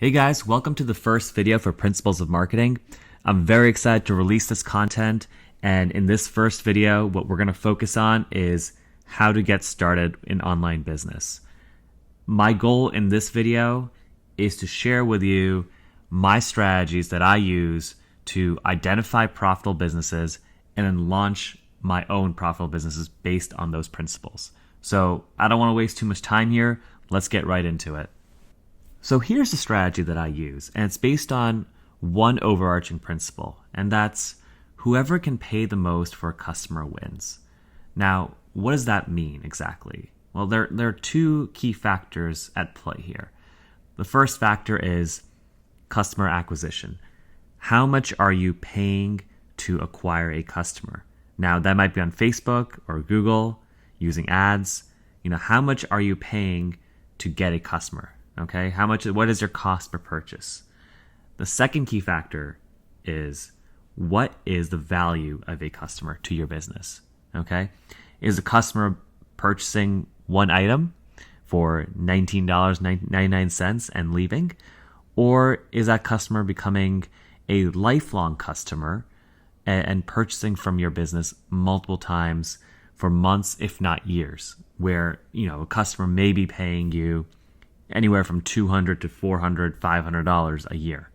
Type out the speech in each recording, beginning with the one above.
Hey guys, welcome to the first video for Principles of Marketing. I'm very excited to release this content, and in this first video, what we're going to focus on is how to get started in online business. My goal in this video is to share with you my strategies that I use to identify profitable businesses and then launch my own profitable businesses based on those principles. So I don't want to waste too much time here. Let's get right into it. So here's the strategy that I use, and it's based on one overarching principle, and that's whoever can pay the most for a customer wins. Now, what does that mean exactly? Well, there are two key factors at play here. The first factor is customer acquisition. How much are you paying to acquire a customer? Now, that might be on Facebook or Google using ads. How much are you paying to get a customer? Okay, what is your cost per purchase? The second key factor is what is the value of a customer to your business? Okay, is a customer purchasing one item for $19.99 and leaving? Or is that customer becoming a lifelong customer and purchasing from your business multiple times for months, if not years, where a customer may be paying you anywhere from $200 to $400, $500 a year.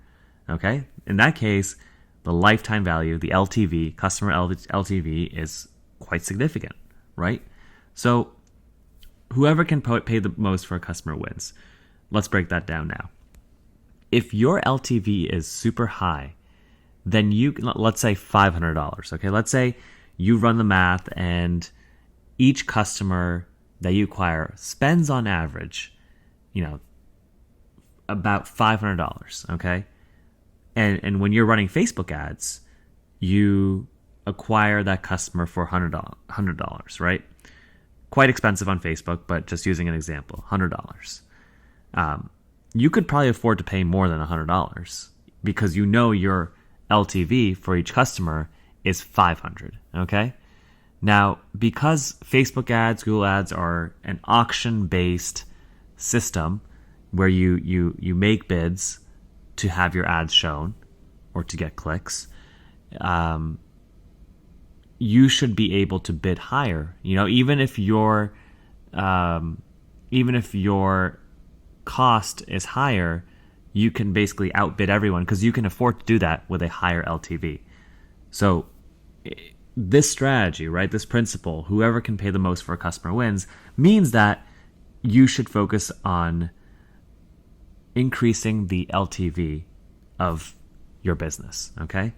Okay? In that case, the lifetime value, the LTV, customer LTV is quite significant, right? So whoever can pay the most for a customer wins. Let's break that down now. If your LTV is super high, then let's say $500, okay? Let's say you run the math and each customer that you acquire spends on average about $500, okay? And when you're running Facebook ads, you acquire that customer for $100, right? Quite expensive on Facebook, but just using an example, $100. You could probably afford to pay more than $100 because your LTV for each customer is $500, okay? Now, because Facebook ads, Google ads are an auction-based system where you make bids to have your ads shown or to get clicks, you should be able to bid higher. Even if your cost is higher, you can basically outbid everyone because you can afford to do that with a higher LTV. So this strategy, right, this principle, whoever can pay the most for a customer wins, means that you should focus on increasing the LTV of your business, okay?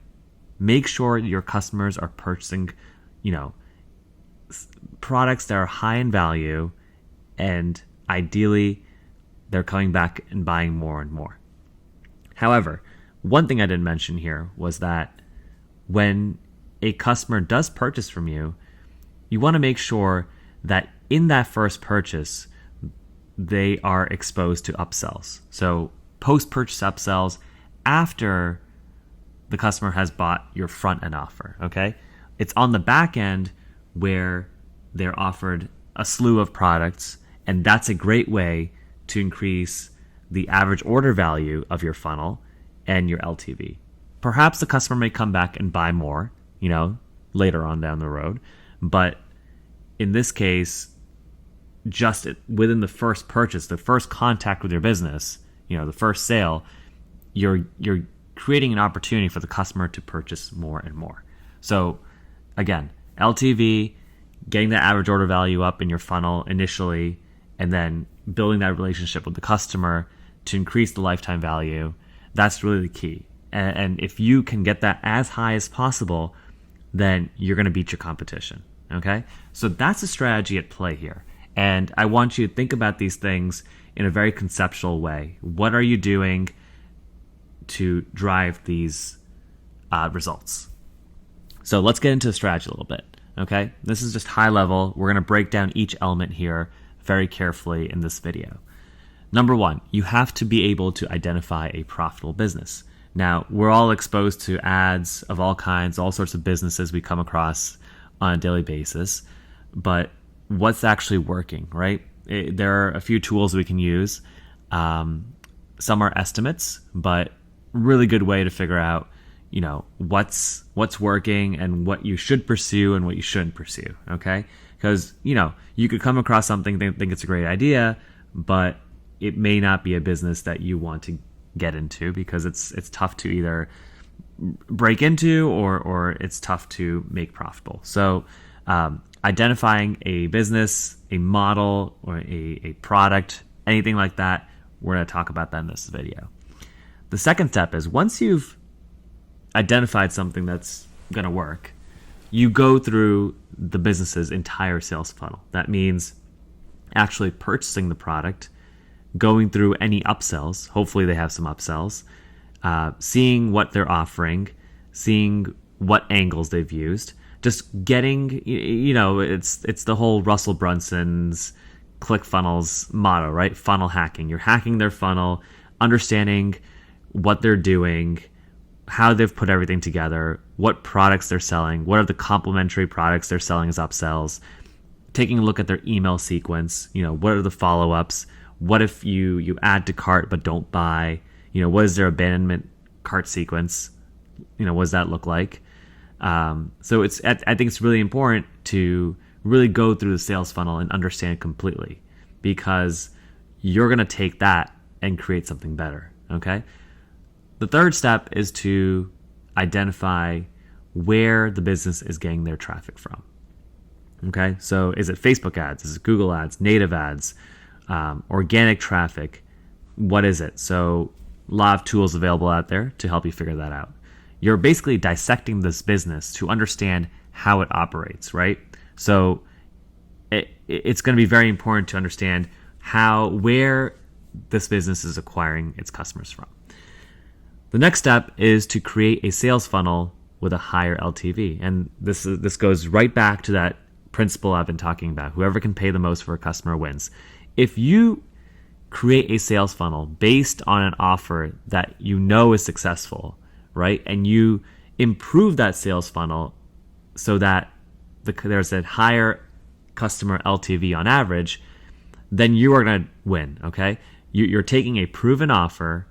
Make sure your customers are purchasing, products that are high in value, and ideally they're coming back and buying more and more. However, one thing I didn't mention here was that when a customer does purchase from you, you want to make sure that in that first purchase, they are exposed to upsells. So post-purchase upsells after the customer has bought your front-end offer, okay? It's on the back end where they're offered a slew of products, and that's a great way to increase the average order value of your funnel and your LTV. Perhaps the customer may come back and buy more, later on down the road, but in this case, just within the first purchase, the first contact with your business, the first sale, you're creating an opportunity for the customer to purchase more and more. So again, LTV, getting that average order value up in your funnel initially, and then building that relationship with the customer to increase the lifetime value, that's really the key. And if you can get that as high as possible, then you're going to beat your competition, okay? So that's the strategy at play here. And I want you to think about these things in a very conceptual way. What are you doing to drive these results? So let's get into the strategy a little bit, okay? This is just high level. We're going to break down each element here very carefully in this video. Number one, you have to be able to identify a profitable business. Now, we're all exposed to ads of all kinds, all sorts of businesses we come across on a daily basis, but what's actually working, right? There are a few tools we can use. some are estimates, but really good way to figure out, what's working and what you should pursue and what you shouldn't pursue. Okay, because you could come across something, think it's a great idea, but it may not be a business that you want to get into because it's tough to either break into or it's tough to make profitable. So identifying a business, a model, or a product, anything like that, we're going to talk about that in this video. The second step is, once you've identified something that's going to work, you go through the business's entire sales funnel. That means actually purchasing the product, going through any upsells. Hopefully they have some upsells. Seeing what they're offering, seeing what angles they've used, just getting, it's the whole Russell Brunson's ClickFunnels motto, right? Funnel hacking. You're hacking their funnel, understanding what they're doing, how they've put everything together, what products they're selling, what are the complementary products they're selling as upsells, taking a look at their email sequence, what are the follow-ups, what if you add to cart but don't buy, what is their abandonment cart sequence, what does that look like? So I think it's really important to really go through the sales funnel and understand it completely, because you're going to take that and create something better. Okay. The third step is to identify where the business is getting their traffic from. Okay. So is it Facebook ads? Is it Google ads, native ads, organic traffic? What is it? So a lot of tools available out there to help you figure that out. You're basically dissecting this business to understand how it operates, right? So it's going to be very important to understand where this business is acquiring its customers from. The next step is to create a sales funnel with a higher LTV. And this goes right back to that principle I've been talking about. Whoever can pay the most for a customer wins. If you create a sales funnel based on an offer that is successful, right? And you improve that sales funnel so that there's a higher customer LTV on average, then you are going to win, okay? You're taking a proven offer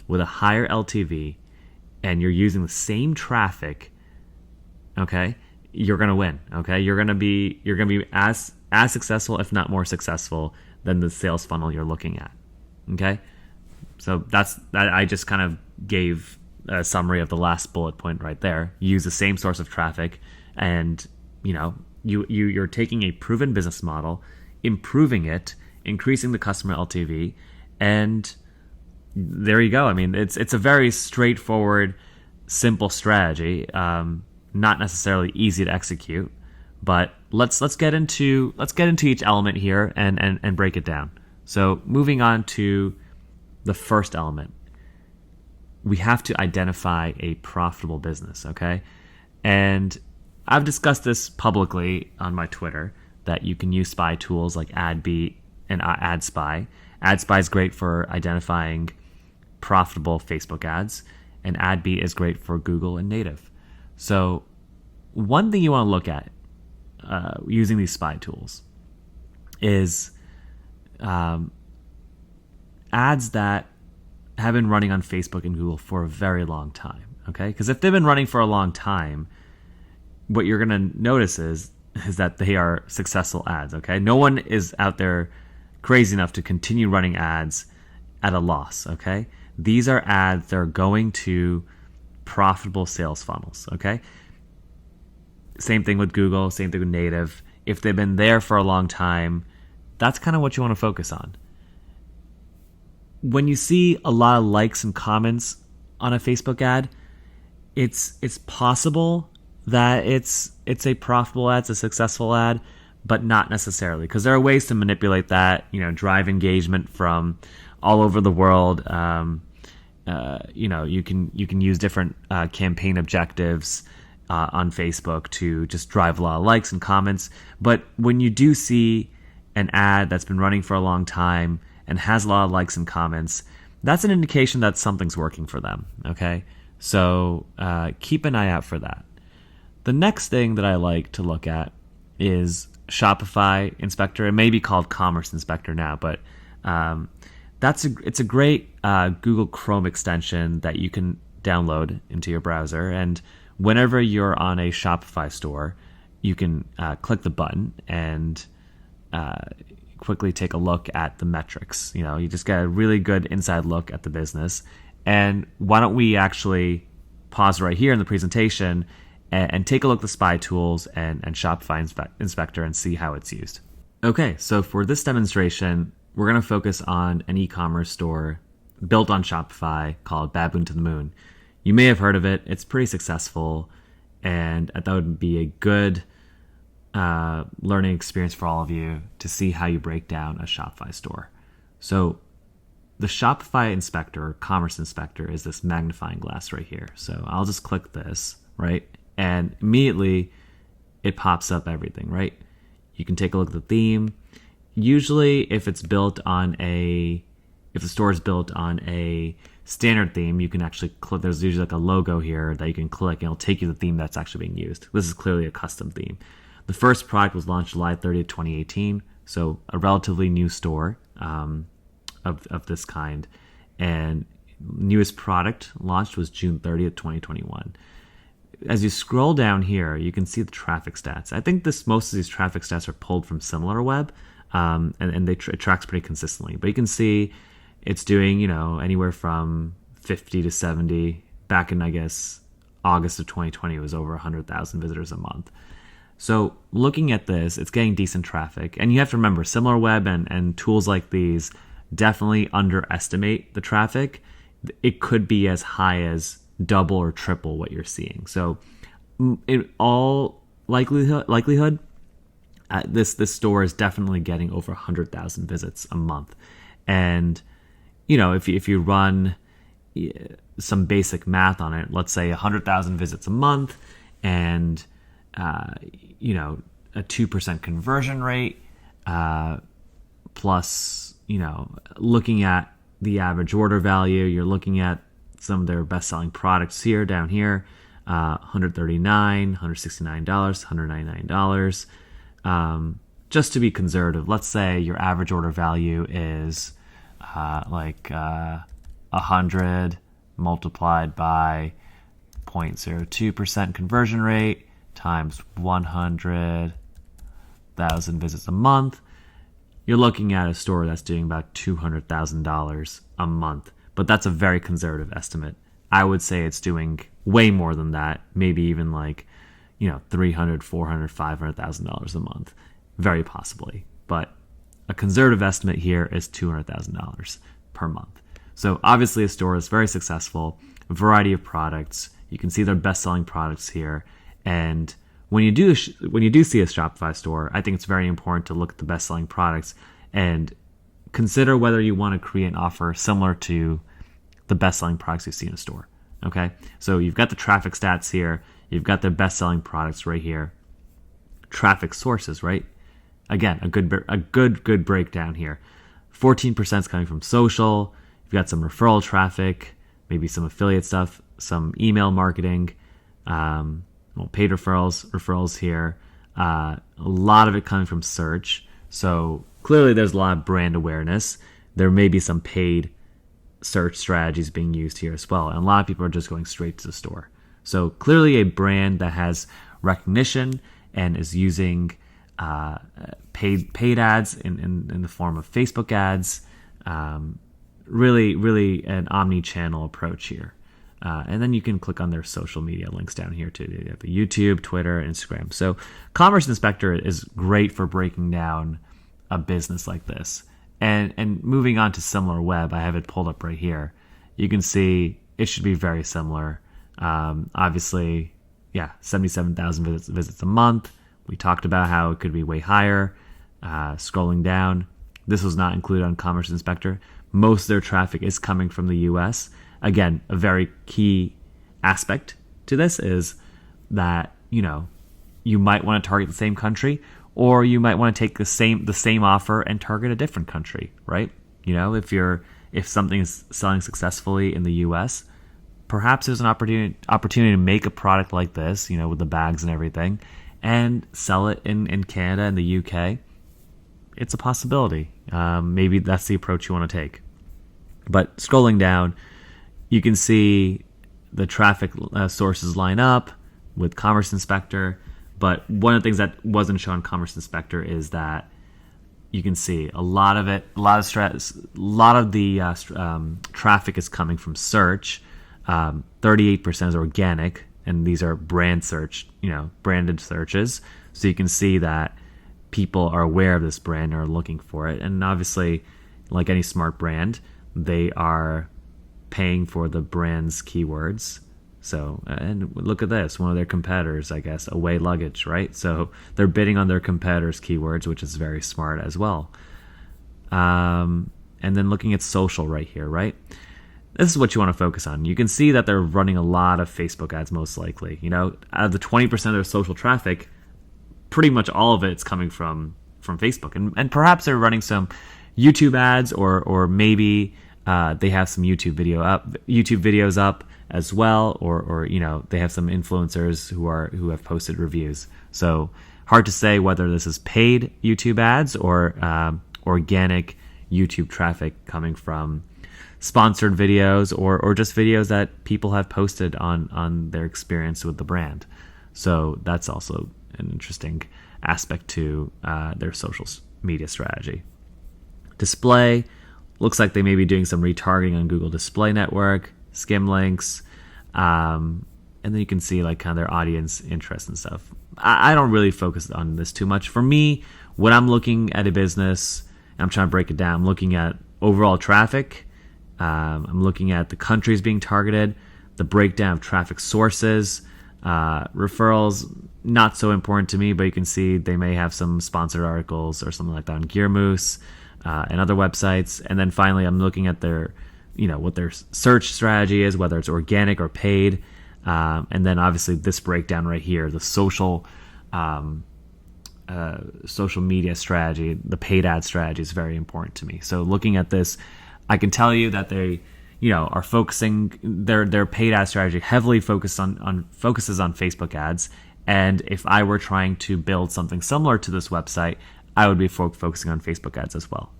with a higher LTV and you're using the same traffic, okay? You're going to win, okay? You're going to be as successful, if not more successful, than the sales funnel you're looking at, okay? So that I just kind of gave a summary of the last bullet point right there. You use the same source of traffic, and you're taking a proven business model, improving it, increasing the customer LTV, and there you go. I mean, it's a very straightforward, simple strategy. Not necessarily easy to execute, but let's get into each element here and break it down. So moving on to the first element, we have to identify a profitable business, okay? And I've discussed this publicly on my Twitter, that you can use spy tools like AdBeat and AdSpy. AdSpy is great for identifying profitable Facebook ads, and AdBeat is great for Google and native. So one thing you want to look at using these spy tools is ads that have been running on Facebook and Google for a very long time, okay? Because if they've been running for a long time, what you're going to notice is that they are successful ads, okay? No one is out there crazy enough to continue running ads at a loss, okay? These are ads that are going to profitable sales funnels, okay? Same thing with Google, same thing with native. If they've been there for a long time, that's kind of what you want to focus on. When you see a lot of likes and comments on a Facebook ad, it's possible that it's a profitable ad, it's a successful ad, but not necessarily, because there are ways to manipulate that, drive engagement from all over the world. You can use different campaign objectives on Facebook to just drive a lot of likes and comments. But when you do see an ad that's been running for a long time and has a lot of likes and comments, that's an indication that something's working for them, okay? So keep an eye out for that. The next thing that I like to look at is Shopify Inspector. It may be called Commerce Inspector now, but It's a great Google Chrome extension that you can download into your browser, and whenever you're on a Shopify store, you can click the button and quickly take a look at the metrics. You just get a really good inside look at the business. And why don't we actually pause right here in the presentation and take a look at the spy tools and Shopify Inspector and see how it's used. Okay, so for this demonstration, we're going to focus on an e-commerce store built on Shopify called Baboon to the Moon. You may have heard of it. It's pretty successful, and I thought it would be a good learning experience for all of you to see how you break down a Shopify store. So the Shopify Inspector, or Commerce Inspector, is this magnifying glass right here. So I'll just click this, right? And immediately it pops up everything, right? You can take a look at the theme. Usually if the store is built on a standard theme, you can actually click, there's usually like a logo here that you can click and it'll take you to the theme that's actually being used. This is clearly a custom theme. The first product was launched July 30th, 2018, so a relatively new store of this kind. And newest product launched was June 30th, 2021. As you scroll down here, you can see the traffic stats. I think most of these traffic stats are pulled from SimilarWeb, and it tracks pretty consistently. But you can see it's doing, anywhere from 50 to 70. Back in, I guess, August of 2020, it was over 100,000 visitors a month. So looking at this, it's getting decent traffic. And you have to remember, SimilarWeb and tools like these definitely underestimate the traffic. It could be as high as double or triple what you're seeing. So in all likelihood, this store is definitely getting over 100,000 visits a month. And if you run some basic math on it, let's say 100,000 visits a month, and a 2% conversion rate, plus looking at the average order value, you're looking at some of their best-selling products down here, $139, $169, $199. Just to be conservative, let's say your average order value is 100 multiplied by 0.02% conversion rate times 100,000 visits a month. You're looking at a store that's doing about $200,000 a month. But that's a very conservative estimate. I would say it's doing way more than that, maybe even $300,000, $400,000, $500,000 a month, very possibly. But a conservative estimate here is $200,000 per month. So obviously a store is very successful, a variety of products. You can see their best-selling products here. And when you do see a Shopify store, I think it's very important to look at the best-selling products and consider whether you want to create an offer similar to the best-selling products you see in a store. Okay, so you've got the traffic stats here. You've got their best-selling products right here. Traffic sources, right? Again, a good breakdown here. 14% is coming from social. You've got some referral traffic, maybe some affiliate stuff, some email marketing, paid referrals here. A lot of it coming from search. So clearly there's a lot of brand awareness. There may be some paid search strategies being used here as well. And a lot of people are just going straight to the store. So clearly a brand that has recognition and is using paid ads in the form of Facebook ads. Really an omni-channel approach here. And then you can click on their social media links down here too. They have YouTube, Twitter, Instagram. So Commerce Inspector is great for breaking down a business like this. And moving on to SimilarWeb, I have it pulled up right here. You can see it should be very similar. Obviously, 77,000 visits a month. We talked about how it could be way higher. Scrolling down, this was not included on Commerce Inspector. Most of their traffic is coming from the US. Again, a very key aspect to this is that, you might want to target the same country, or you might want to take the same offer and target a different country, right? If something is selling successfully in the US, perhaps there's an opportunity to make a product like this, with the bags and everything, and sell it in Canada and the UK. It's a possibility. Maybe that's the approach you want to take. But scrolling down, you can see the traffic sources line up with Commerce Inspector. But one of the things that wasn't shown on Commerce Inspector is that you can see a lot of the traffic is coming from search. 38% is organic, and these are branded searches. So you can see that people are aware of this brand and are looking for it. And obviously, like any smart brand, they are paying for the brand's keywords. So, and look at this, one of their competitors, I guess, Away Luggage, right? So they're bidding on their competitors' keywords, which is very smart as well. And then looking at social right here, right? This is what you want to focus on. You can see that they're running a lot of Facebook ads, most likely. Out of the 20% of their social traffic, pretty much all of it's coming from Facebook. And perhaps they're running some YouTube ads, or maybe they have some YouTube videos up as well, or they have some influencers who have posted reviews. So hard to say whether this is paid YouTube ads or organic YouTube traffic coming from sponsored videos or just videos that people have posted on their experience with the brand. So that's also an interesting aspect to their social media strategy. Display, looks like they may be doing some retargeting on Google Display Network, skim links, and then you can see like kind of their audience interest and stuff. I don't really focus on this too much. For me, when I'm looking at a business and I'm trying to break it down, I'm looking at overall traffic. I'm looking at the countries being targeted, the breakdown of traffic sources, referrals, not so important to me, but you can see they may have some sponsored articles or something like that on Gear Moose and other websites. And then finally, I'm looking at their, what their search strategy is, whether it's organic or paid. And then obviously this breakdown right here, the social media strategy, the paid ad strategy is very important to me. So looking at this, I can tell you that they, are focusing their paid ad strategy heavily focuses on Facebook ads. And if I were trying to build something similar to this website, I would be focusing on Facebook ads as well.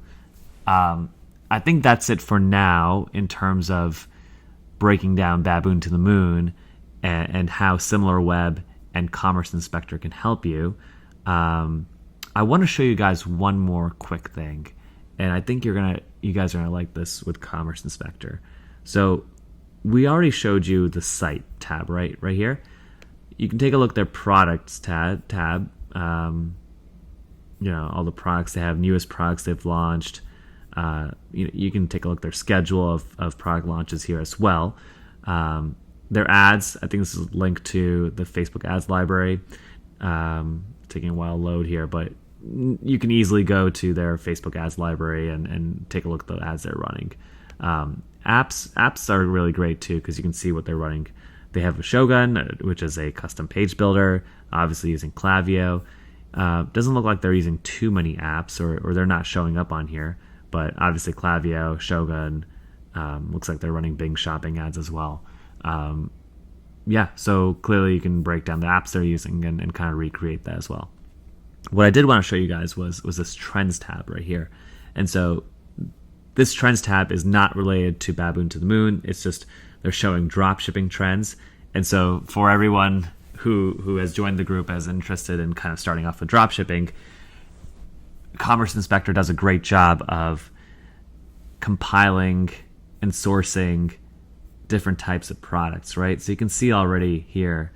I think that's it for now in terms of breaking down Baboon to the Moon and how SimilarWeb and Commerce Inspector can help you. I want to show you guys one more quick thing, and I think you guys are gonna like this with Commerce Inspector. So we already showed you the site tab right here. You can take a look at their products tab. All the products they have, newest products they've launched. You can take a look at their schedule of product launches here as well. Their ads, I think this is linked to the Facebook ads library. Taking a while to load here, but you can easily go to their Facebook ads library and take a look at the ads they're running. Apps are really great too, because you can see what they're running. They have a Shogun, which is a custom page builder, obviously using Klaviyo. Doesn't look like they're using too many apps, or they're not showing up on here, but obviously Klaviyo, Shogun, looks like they're running Bing shopping ads as well. So clearly you can break down the apps they're using and kind of recreate that as well. What I did want to show you guys was this Trends tab right here. And so this Trends tab is not related to Baboon to the Moon. It's just they're showing drop shipping trends. And so for everyone who has joined the group as interested in kind of starting off with drop shipping, Commerce Inspector does a great job of compiling and sourcing different types of products, right? So you can see already here,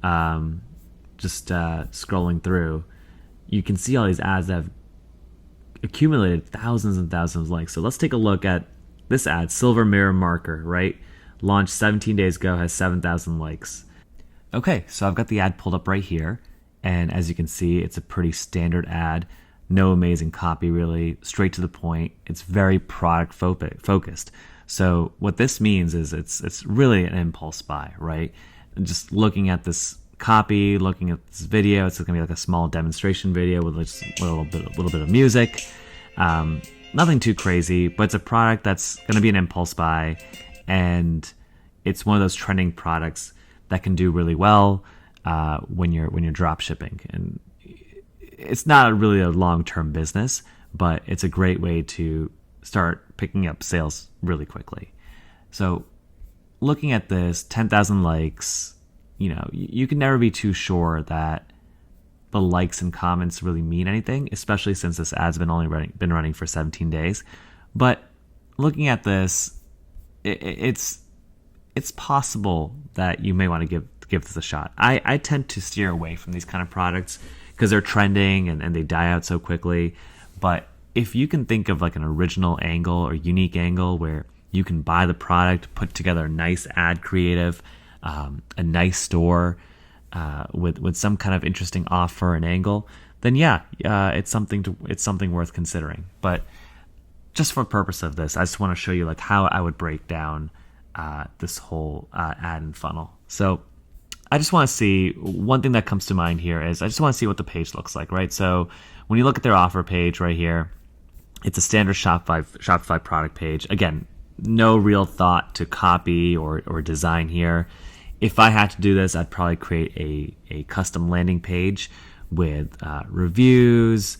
scrolling through, you can see all these ads that have accumulated thousands and thousands of likes. So let's take a look at this ad, Silver Mirror Marker, right? Launched 17 days ago, has 7,000 likes. Okay, so I've got the ad pulled up right here. And as you can see, it's a pretty standard ad. No amazing copy, really, straight to the point. It's very product focused. So what this means is it's really an impulse buy, right? And just looking at this copy, looking at this video, it's gonna be like a small demonstration video with just a little bit of music. Nothing too crazy, but it's a product that's gonna be an impulse buy, and it's one of those trending products that can do really well when you're drop shipping. And it's not really a long-term business, but it's a great way to start picking up sales really quickly. So looking at this, 10,000 likes, you can never be too sure that the likes and comments really mean anything, especially since this ad's been running for 17 days. But looking at this, it's possible that you may want to give this a shot. I tend to steer away from these kind of products because they're trending and they die out so quickly. But if you can think of like an original angle or unique angle where you can buy the product, put together a nice ad creative, a nice store, with some kind of interesting offer and angle, then it's something worth considering. But just for the purpose of this, I just want to show you like how I would break down this whole ad and funnel. So I just want to see, one thing that comes to mind here is I just want to see what the page looks like, right? So when you look at their offer page right here, it's a standard Shopify product page. Again, no real thought to copy or design here. If I had to do this, I'd probably create a custom landing page with reviews,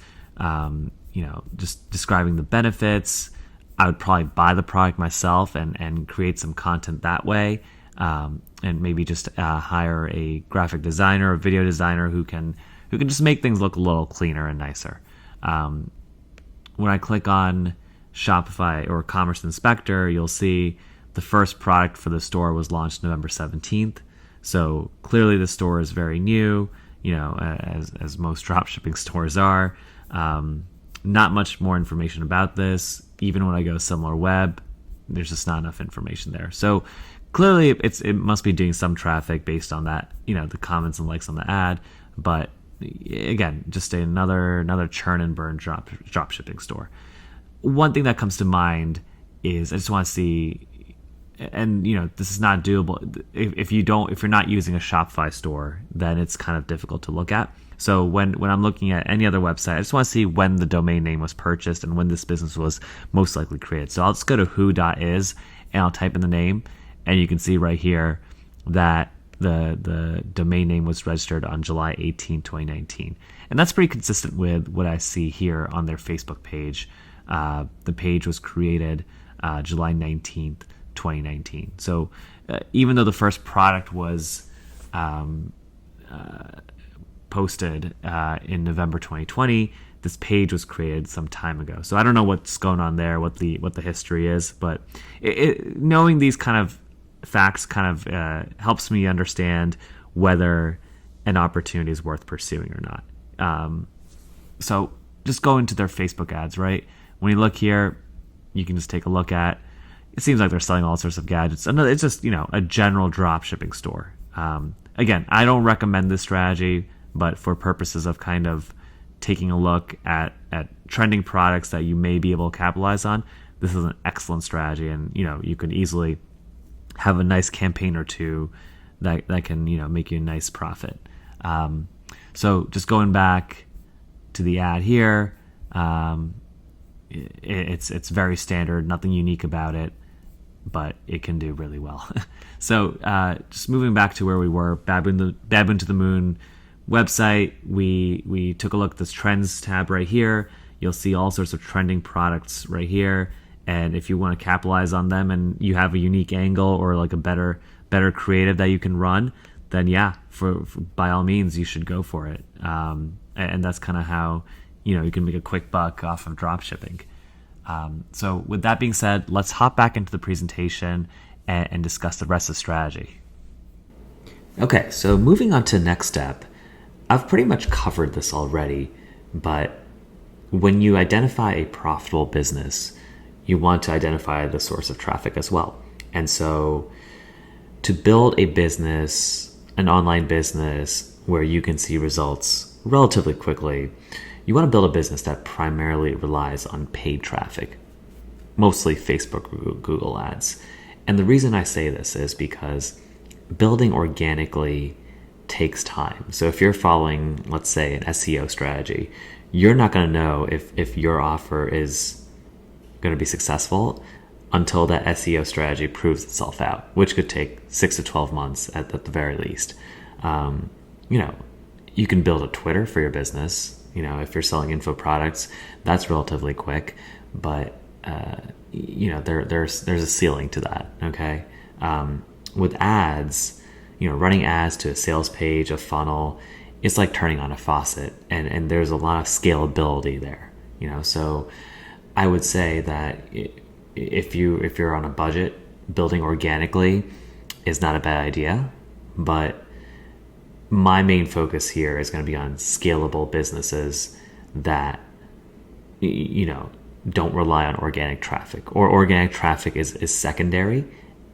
just describing the benefits. I would probably buy the product myself and create some content that way, and maybe just hire a graphic designer or video designer who can just make things look a little cleaner and nicer. When I click on Shopify or Commerce Inspector, you'll see the first product for the store was launched November 17th. So clearly the store is very new, as most dropshipping stores are. Not much more information about this. Even when I go SimilarWeb, there's just not enough information there. So clearly it must be doing some traffic based on that, the comments and likes on the ad. But again, just another churn and burn dropshipping store. One thing that comes to mind is I just want to see, and this is not doable if you're not using a Shopify store, then it's kind of difficult to look at. So when I'm looking at any other website, I just want to see when the domain name was purchased and when this business was most likely created. So I'll just go to who.is and I'll type in the name, and you can see right here that the domain name was registered on July 18, 2019. And that's pretty consistent with what I see here on their Facebook page. The page was created July 19th, 2019. So even though the first product was posted in November 2020, this page was created some time ago. So I don't know what's going on there, what the history is, but knowing these kind of facts kind of helps me understand whether an opportunity is worth pursuing or not. So just go into their Facebook ads, right? When you look here, you can just take a look at, it seems like they're selling all sorts of gadgets. It's just, a general drop shipping store. Again, I don't recommend this strategy, but for purposes of kind of taking a look at trending products that you may be able to capitalize on, this is an excellent strategy. And, you could easily have a nice campaign or two that can, make you a nice profit. So just going back to the ad here, it's very standard, nothing unique about it, but it can do really well. So just moving back to where we were, Baboon to the Moon website, we took a look at this trends tab right here. You'll see all sorts of trending products right here, and if you want to capitalize on them and you have a unique angle or like a better creative that you can run, then for by all means you should go for it. And that's kind of how you can make a quick buck off of drop shipping. So with that being said, let's hop back into the presentation and discuss the rest of the strategy. Okay, so moving on to the next step, I've pretty much covered this already, but when you identify a profitable business, you want to identify the source of traffic as well. And so to build a business, an online business where you can see results relatively quickly, you want to build a business that primarily relies on paid traffic, mostly Facebook, Google ads. And the reason I say this is because building organically takes time. So if you're following, let's say, an SEO strategy, you're not going to know if your offer is going to be successful until that SEO strategy proves itself out, which could take 6 to 12 months at the very least. You can build a Twitter for your business. If you're selling info products, that's relatively quick. But there's a ceiling to that. Okay. With ads, running ads to a sales page, a funnel, it's like turning on a faucet, and there's a lot of scalability there. So I would say that if you're on a budget, building organically is not a bad idea, but my main focus here is going to be on scalable businesses that don't rely on organic traffic, or organic traffic is secondary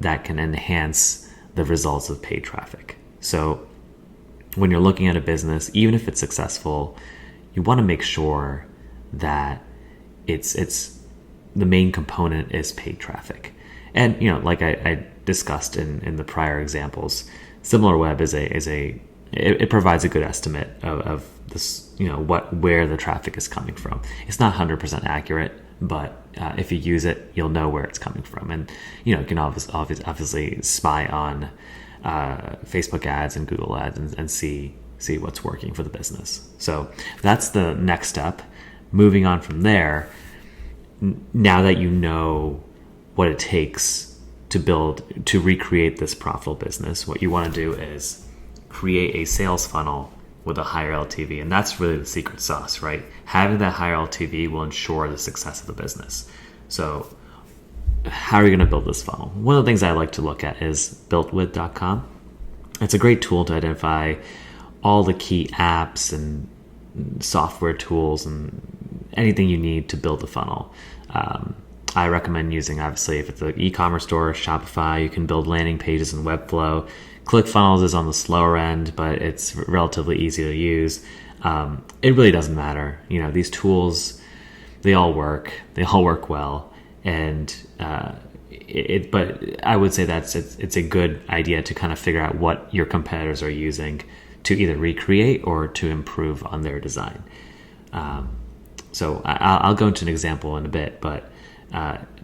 that can enhance the results of paid traffic. So when you're looking at a business, even if it's successful, you want to make sure that it's the main component is paid traffic. And like I discussed in the prior examples, SimilarWeb it provides a good estimate of this, where the traffic is coming from. It's not 100% accurate, but if you use it, you'll know where it's coming from. And you can obviously spy on Facebook ads and Google ads and see what's working for the business. So that's the next step. Moving on from there, now that you know what it takes to recreate this profitable business, what you want to do is create a sales funnel with a higher LTV. And that's really the secret sauce, right? Having that higher LTV will ensure the success of the business. So how are you going to build this funnel? One of the things I like to look at is builtwith.com. It's a great tool to identify all the key apps and software tools and anything you need to build a funnel. I recommend using, obviously, if it's an e-commerce store, Shopify, you can build landing pages in Webflow. ClickFunnels is on the slower end, but it's relatively easy to use. It really doesn't matter. These tools, they all work well. And but I would say it's a good idea to kind of figure out what your competitors are using to either recreate or to improve on their design. So I'll go into an example in a bit, but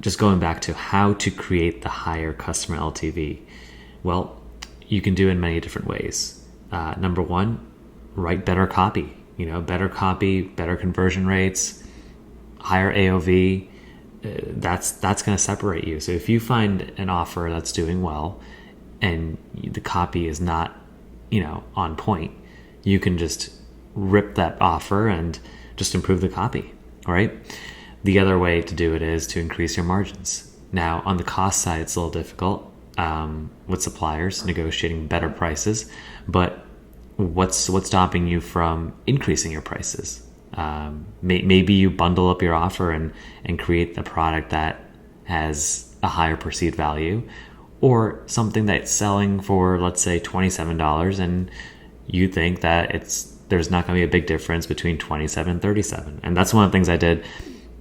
just going back to how to create the higher customer LTV. Well, you can do it in many different ways. Number one, write better copy. Better copy, better conversion rates, higher AOV. That's going to separate you. So if you find an offer that's doing well and the copy is not, on point, you can just rip that offer and just improve the copy, right? The other way to do it is to increase your margins. Now, on the cost side, it's a little difficult with suppliers negotiating better prices, but what's stopping you from increasing your prices? Maybe you bundle up your offer and create a product that has a higher perceived value, or something that's selling for, let's say, $27, and you think that there's not going to be a big difference between $27 and $37. And that's one of the things I did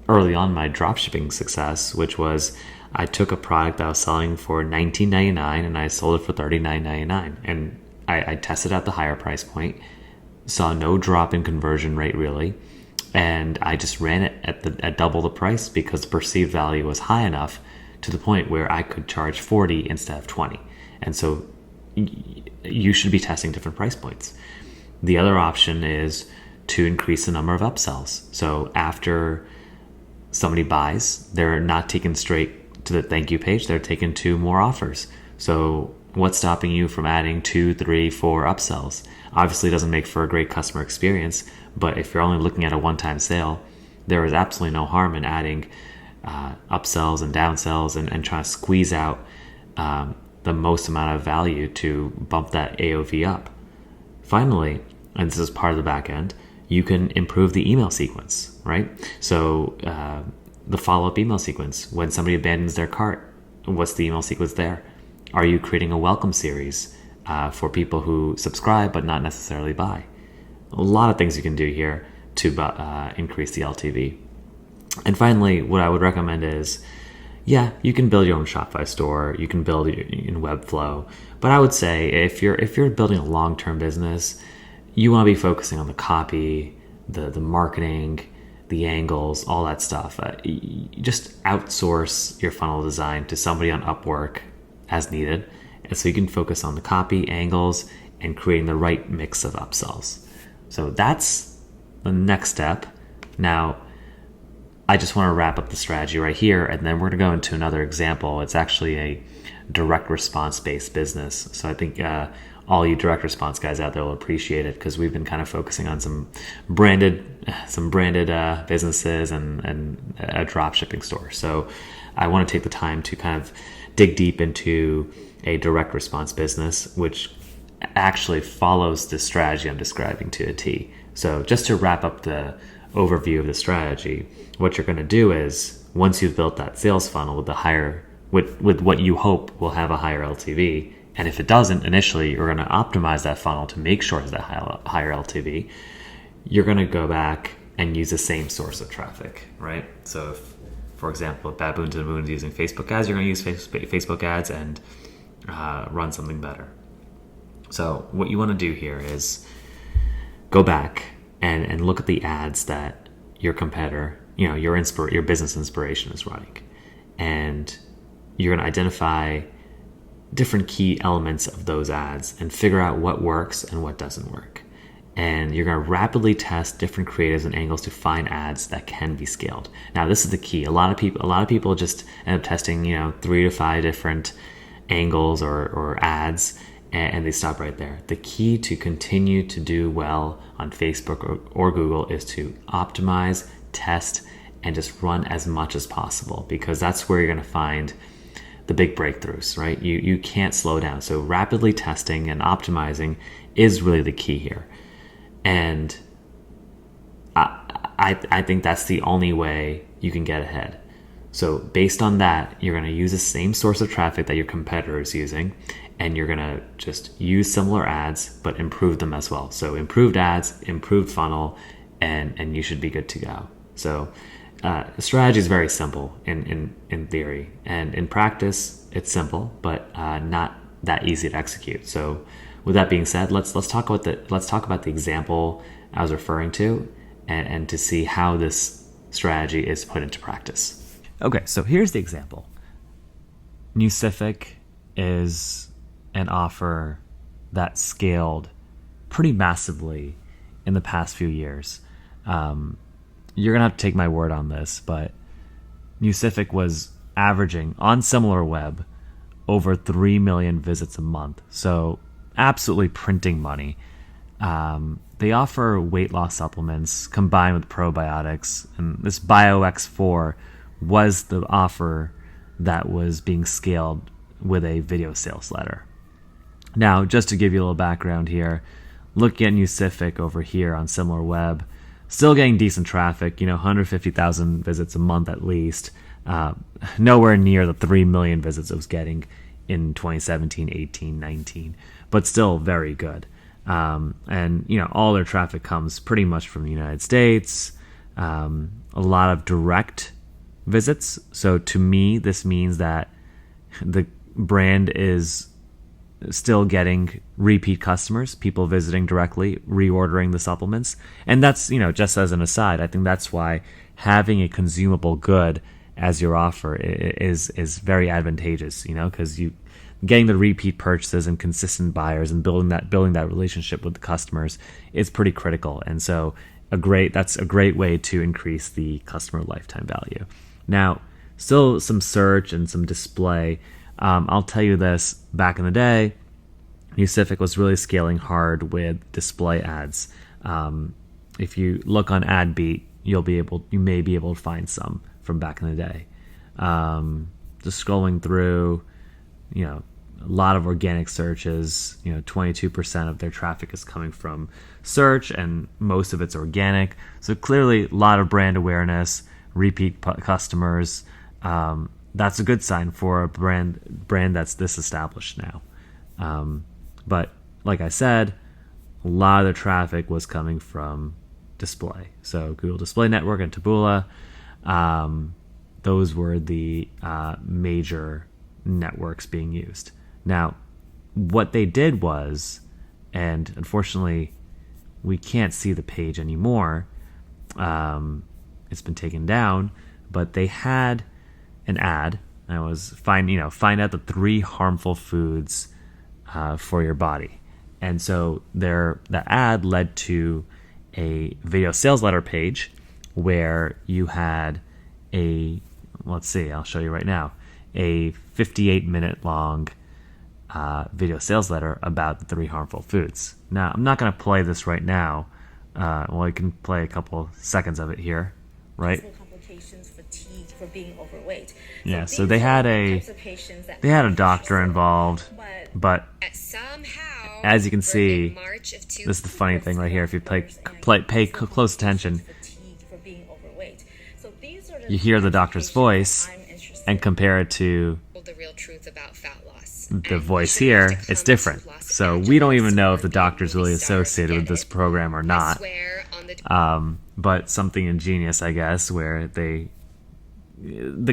early on my dropshipping success, which was I took a product that I was selling for $19.99 and I sold it for $39.99. And I tested at the higher price point, saw no drop in conversion rate really, and I just ran it at double the price because the perceived value was high enough to the point where I could charge 40 instead of 20. And so you should be testing different price points. The other option is to increase the number of upsells. So after somebody buys, they're not taken straight to the thank you page, they're taken to more offers. So what's stopping you from adding 2, 3, 4 upsells? Obviously, it doesn't make for a great customer experience, but if you're only looking at a one-time sale, there is absolutely no harm in adding upsells and downsells and trying to squeeze out the most amount of value to bump that AOV up. Finally, and this is part of the back end, you can improve the email sequence, right? So the follow-up email sequence, when somebody abandons their cart, what's the email sequence there? Are you creating a welcome series for people who subscribe but not necessarily buy? A lot of things you can do here to increase the LTV. And finally, what I would recommend is, yeah, you can build your own Shopify store, you can build it in Webflow, but I would say if you're building a long-term business, you want to be focusing on the copy, the marketing, the angles, all that stuff. Just outsource your funnel design to somebody on Upwork as needed, and so you can focus on the copy, angles, and creating the right mix of upsells. So that's the next step. Now, I just want to wrap up the strategy right here, and then we're going to go into another example. It's actually a direct response based business. So I think all you direct response guys out there will appreciate it, because we've been kind of focusing on some branded businesses and a drop shipping store. So I want to take the time to kind of dig deep into a direct response business, which actually follows the strategy I'm describing to a T. So just to wrap up the overview of the strategy, what you're going to do is, once you've built that sales funnel with what you hope will have a higher LTV, and if it doesn't initially, you're going to optimize that funnel to make sure it's that higher LTV. You're going to go back and use the same source of traffic, right? So if, for example, Baboons and Moons using Facebook ads, you're going to use Facebook ads and run something better. So what you want to do here is go back and look at the ads that your competitor, your business inspiration is running. And you're going to identify different key elements of those ads and figure out what works and what doesn't work. And you're going to rapidly test different creatives and angles to find ads that can be scaled. Now, this is the key. A lot of people just end up testing, 3 to 5 different angles or ads, and they stop right there. The key to continue to do well on Facebook or Google is to optimize, test, and just run as much as possible, because that's where you're going to find the big breakthroughs, right? You can't slow down. So rapidly testing and optimizing is really the key here. And I think that's the only way you can get ahead. So based on that, you're going to use the same source of traffic that your competitor is using, and you're going to just use similar ads, but improve them as well. So improved ads, improved funnel, and you should be good to go. So the strategy is very simple in theory, and in practice, it's simple, but not that easy to execute. So with that being said, let's talk about the example I was referring to, and to see how this strategy is put into practice. Okay, so here's the example. Nucific is an offer that scaled pretty massively in the past few years. You're going to have to take my word on this, but Nucific was averaging on SimilarWeb over 3 million visits a month. So absolutely printing money. They offer weight loss supplements combined with probiotics, and this BioX4 was the offer that was being scaled with a video sales letter. Now, just to give you a little background here, look at Nucific over here on SimilarWeb, still getting decent traffic, 150,000 visits a month at least, nowhere near the 3 million visits it was getting in 2017, 18, 19, but still very good. And all their traffic comes pretty much from the United States, a lot of direct visits. So to me, this means that the brand is still getting repeat customers, people visiting directly, reordering the supplements. And that's, just as an aside, I think that's why having a consumable good as your offer is very advantageous, because you getting the repeat purchases and consistent buyers and building that relationship with the customers is pretty critical. And so that's a great way to increase the customer lifetime value. Now, still some search and some display. I'll tell you this, back in the day, Nucific was really scaling hard with display ads. If you look on AdBeat, you may be able to find some from back in the day. Just scrolling through, a lot of organic searches, 22% of their traffic is coming from search, and most of it's organic. So clearly a lot of brand awareness, repeat customers. That's a good sign for a brand that's this established now. But like I said, a lot of the traffic was coming from display. So Google Display Network and Taboola, those were the major networks being used. Now, what they did was, and unfortunately we can't see the page anymore, it's been taken down, but they had an ad that was find out the 3 harmful foods for your body. And so the ad led to a video sales letter page where you had a, let's see, I'll show you right now, a 58-minute long video sales letter about the 3 harmful foods. Now, I'm not going to play this right now. Well, I can play a couple seconds of it here, right? Complications, fatigue for being overweight. Yeah, so they had a doctor involved, but as you can see, this is the funny thing right here. If you pay close attention, you hear the doctor's voice and compare it to the real truth about fat loss. The voice here, it's different. So we don't even know if the doctor's really associated with this program or not. But something ingenious, I guess, where the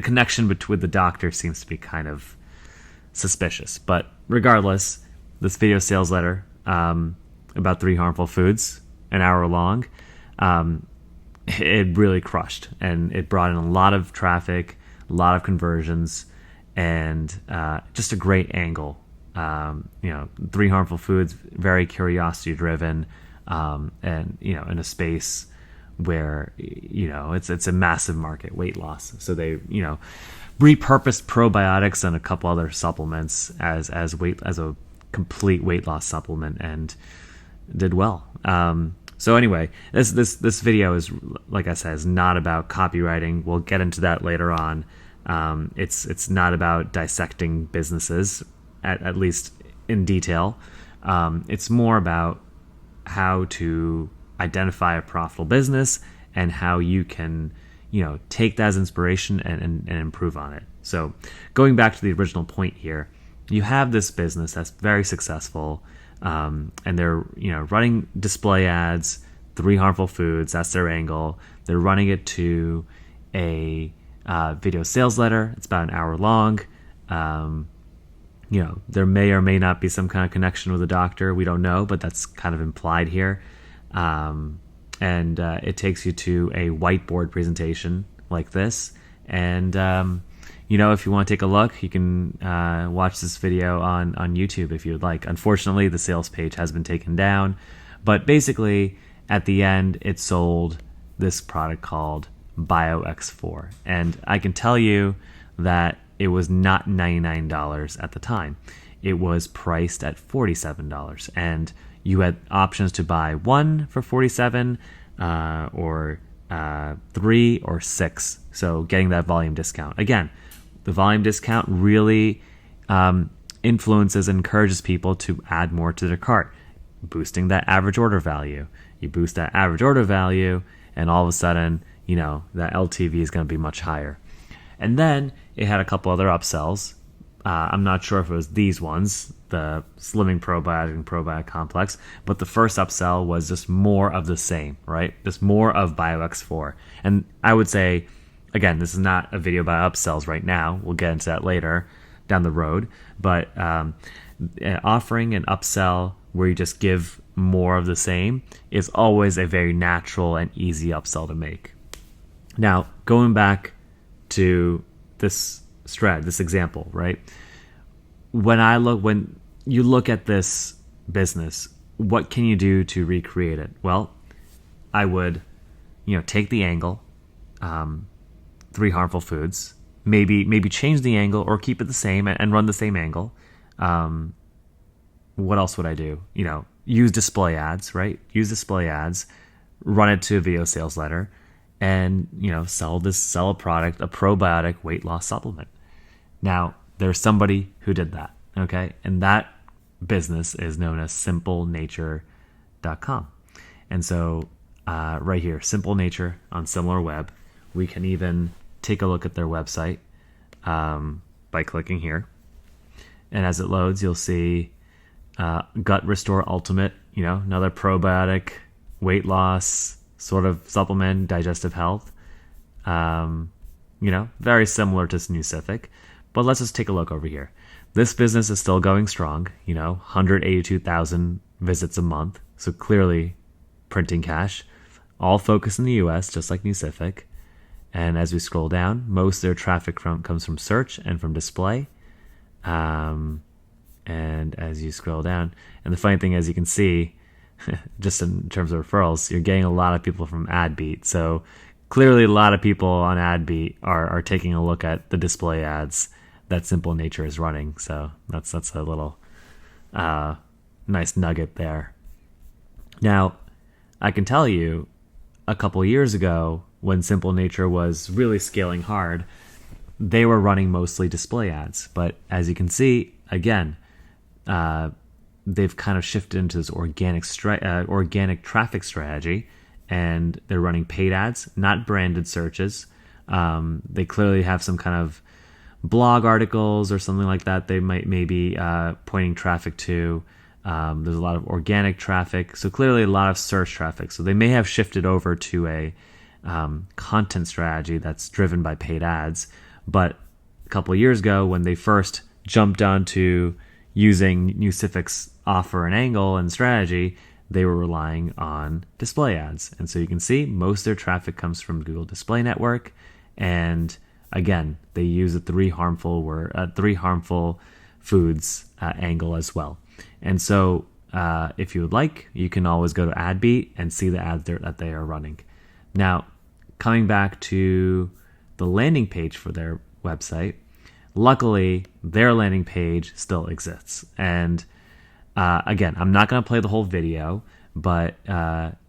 connection with the doctor seems to be kind of suspicious. But regardless, this video sales letter about 3 harmful foods, an hour long, it really crushed, and it brought in a lot of traffic, a lot of conversions, and just a great angle. 3 harmful foods, very curiosity driven, and in a space where it's a massive market, weight loss. So they repurposed probiotics and a couple other supplements as a complete weight loss supplement, and did well. So anyway, this video is, like I said, is not about copywriting. We'll get into that later on. It's not about dissecting businesses, at least in detail. It's more about how to identify a profitable business and how you can, take that as inspiration and improve on it. So going back to the original point here, you have this business that's very successful, and they're, running display ads, 3 harmful foods, that's their angle. They're running it to a video sales letter. It's about an hour long. There may or may not be some kind of connection with a doctor. We don't know, but that's kind of implied here. And it takes you to a whiteboard presentation like this. And, if you want to take a look, you can watch this video on YouTube if you would like. Unfortunately, the sales page has been taken down. But basically, at the end, it sold this product called BioX4. And I can tell you that it was not $99 at the time. It was priced at $47. And you had options to buy 1 for $47, or 3 or 6. So getting that volume discount. Again, the volume discount really influences and encourages people to add more to their cart, boosting that average order value. You boost that average order value, and all of a sudden, that LTV is going to be much higher. And then it had a couple other upsells. I'm not sure if it was these ones, the Slimming Probiotic and Probiotic Complex, but the first upsell was just more of the same, right? Just more of BioX4. And I would say, again, this is not a video about upsells right now. We'll get into that later down the road. But offering an upsell where you just give more of the same is always a very natural and easy upsell to make. Now, going back to this example, right? When you look at this business, what can you do to recreate it? Well, I would, take the angle, 3 harmful foods, maybe change the angle or keep it the same and run the same angle. What else would I do? Use display ads, right? Use display ads, run it to a video sales letter, and sell a product, a probiotic weight loss supplement. Now, there's somebody who did that, okay? And that business is known as simplenature.com. And so right here, Simple Nature on SimilarWeb, we can even take a look at their website by clicking here. And as it loads, you'll see Gut Restore Ultimate, another probiotic, weight loss sort of supplement, digestive health. Very similar to Nucific. But let's just take a look over here. This business is still going strong, 182,000 visits a month. So clearly printing cash, all focused in the US, just like Nucific. And as we scroll down, most of their traffic comes from search and from display. And as you scroll down, and the funny thing, as you can see, just in terms of referrals, you're getting a lot of people from AdBeat. So clearly a lot of people on AdBeat are taking a look at the display ads that Simple Nature is running. So that's a little nice nugget there. Now, I can tell you, a couple years ago, when Simple Nature was really scaling hard, they were running mostly display ads. But as you can see, again, they've kind of shifted into this organic traffic strategy, and they're running paid ads, not branded searches. They clearly have some kind of blog articles or something like that they might maybe pointing traffic to. There's a lot of organic traffic, so clearly a lot of search traffic. So they may have shifted over to a content strategy that's driven by paid ads. But a couple of years ago, when they first jumped onto using Nucific's offer and angle and strategy, they were relying on display ads. And so you can see most of their traffic comes from Google Display Network. And again, they use a three harmful foods angle as well. And so if you would like, you can always go to AdBeat and see the ads that they are running. Now, coming back to the landing page for their website, luckily, their landing page still exists. And again, I'm not going to play the whole video, but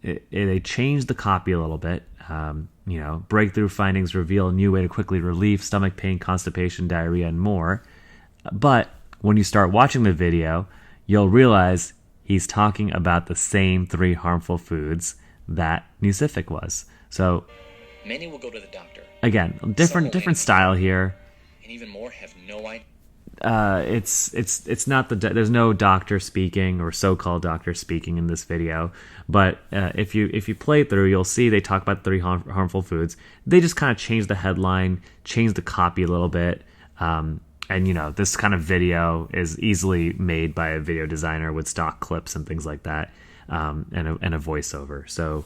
they changed the copy a little bit. Breakthrough findings reveal a new way to quickly relieve stomach pain, constipation, diarrhea, and more. But when you start watching the video, you'll realize he's talking about the same three harmful foods that Nucific was. So many will go to the doctor. Again, different style here. And even more have no idea. It's not there's no doctor speaking or so-called doctor speaking in this video, but if you play through, you'll see they talk about three harmful foods. They just kind of change the headline, change the copy a little bit, and this kind of video is easily made by a video designer with stock clips and things like that, and a voiceover. So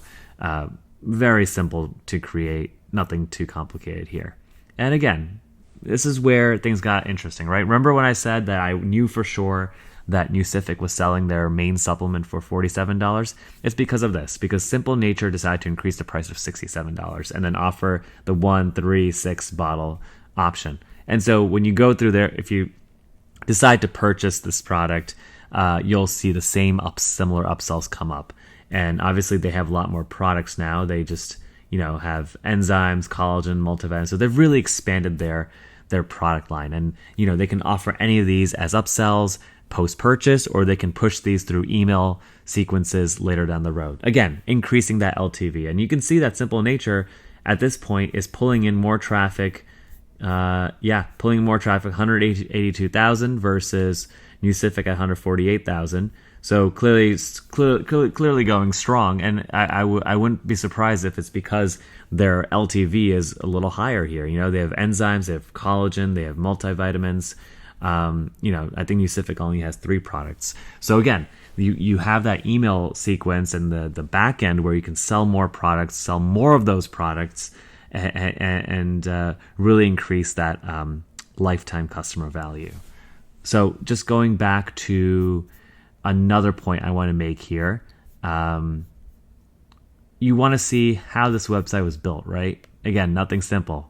very simple to create, nothing too complicated here. And again, this is where things got interesting, right? Remember when I said that I knew for sure that Nucific was selling their main supplement for $47? It's because of this, because Simple Nature decided to increase the price of $67 and then offer the 1, 3, 6 bottle option. And so when you go through there, if you decide to purchase this product, you'll see the same similar upsells come up. And obviously they have a lot more products now. They just, have enzymes, collagen, multivitamins. So they've really expanded their product line. And, they can offer any of these as upsells post-purchase, or they can push these through email sequences later down the road. Again, increasing that LTV. And you can see that Simple Nature at this point is pulling in more traffic. Pulling more traffic, 182,000 versus Nucific at 148,000. So clearly going strong, and I wouldn't be surprised if it's because their LTV is a little higher here. They have enzymes, they have collagen, they have multivitamins. I think Nucific only has 3 products. So again, you have that email sequence and the back end where you can sell more products, sell more of those products, and really increase that lifetime customer value. So just going back to another point I want to make here, you want to see how this website was built, right? Again, nothing simple.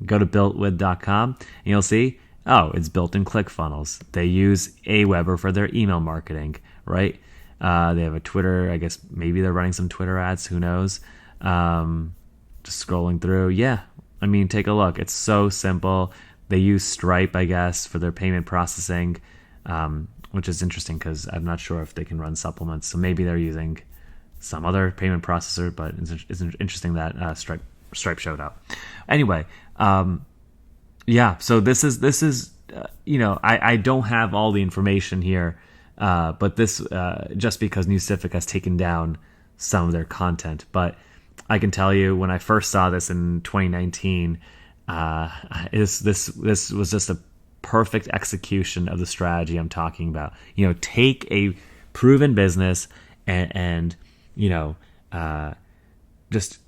Go to builtwith.com and you'll see, it's built in ClickFunnels. They use Aweber for their email marketing, right? They have a Twitter. I guess maybe they're running some Twitter ads. Who knows? Just scrolling through. Yeah, take a look. It's so simple. They use Stripe, I guess, for their payment processing, which is interesting because I'm not sure if they can run supplements. So maybe they're using some other payment processor, but it's interesting that Stripe showed up. Anyway, so this is I don't have all the information here, but this just because Nucific has taken down some of their content. But I can tell you, when I first saw this in 2019, this was just a perfect execution of the strategy I'm talking about. Take a proven business and just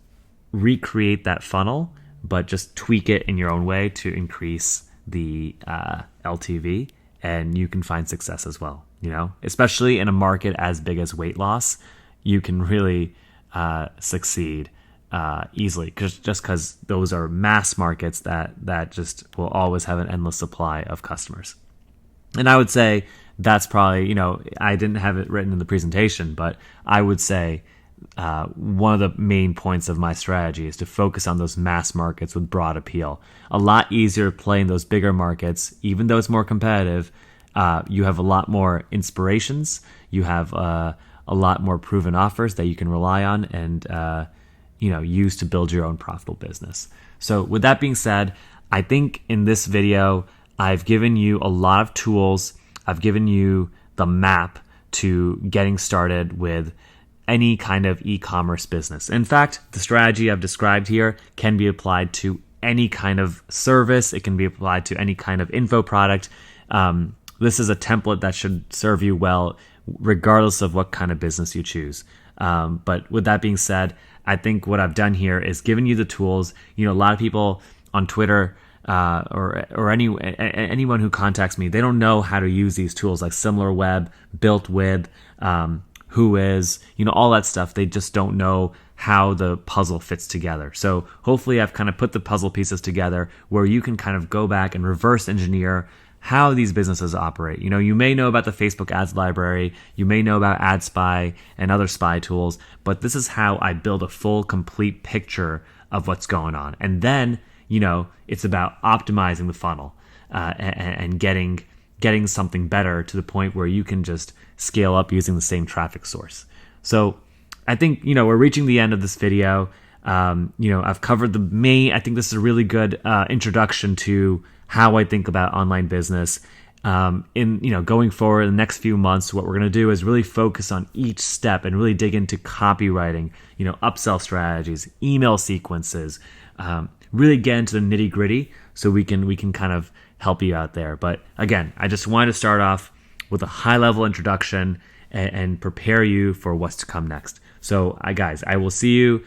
recreate that funnel, but just tweak it in your own way to increase the LTV, and you can find success as well. Especially in a market as big as weight loss, you can really succeed easily, just because those are mass markets that just will always have an endless supply of customers. And I would say that's probably, I didn't have it written in the presentation, but I would say one of the main points of my strategy is to focus on those mass markets with broad appeal. A lot easier to play in those bigger markets, even though it's more competitive. You have a lot more inspirations. You have a lot more proven offers that you can rely on and use to build your own profitable business. So with that being said, I think in this video, I've given you a lot of tools. I've given you the map to getting started with any kind of e-commerce business. In fact, the strategy I've described here can be applied to any kind of service. It can be applied to any kind of info product. This is a template that should serve you well, regardless of what kind of business you choose. But with that being said, I think what I've done here is given you the tools. A lot of people on Twitter or anyone who contacts me, they don't know how to use these tools like SimilarWeb, Built With, Whois, all that stuff. They just don't know how the puzzle fits together. So hopefully I've kind of put the puzzle pieces together where you can kind of go back and reverse engineer how these businesses operate. You may know about the Facebook ads library, you may know about AdSpy and other spy tools, but this is how I build a full, complete picture of what's going on. And then, it's about optimizing the funnel and getting something better to the point where you can just scale up using the same traffic source. So I think, we're reaching the end of this video. I've covered the main. I think this is a really good introduction to how I think about online business. Going forward in the next few months, what we're going to do is really focus on each step and really dig into copywriting, upsell strategies, email sequences, really get into the nitty gritty so we can kind of help you out there. But again, I just wanted to start off with a high level introduction and prepare you for what's to come next. So guys, I will see you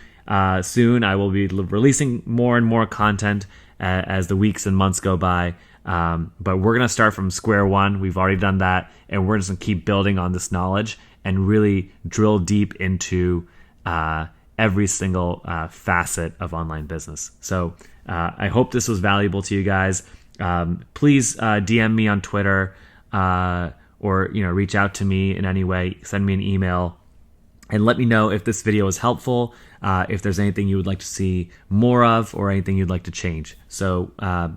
soon. I will be releasing more and more content as the weeks and months go by. But we're going to start from square one. We've already done that. And we're just going to keep building on this knowledge and really drill deep into every single facet of online business. So I hope this was valuable to you guys. Please DM me on Twitter or reach out to me in any way. Send me an email and let me know if this video was helpful, if there's anything you would like to see more of or anything you'd like to change. So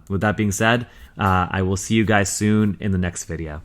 with that being said, I will see you guys soon in the next video.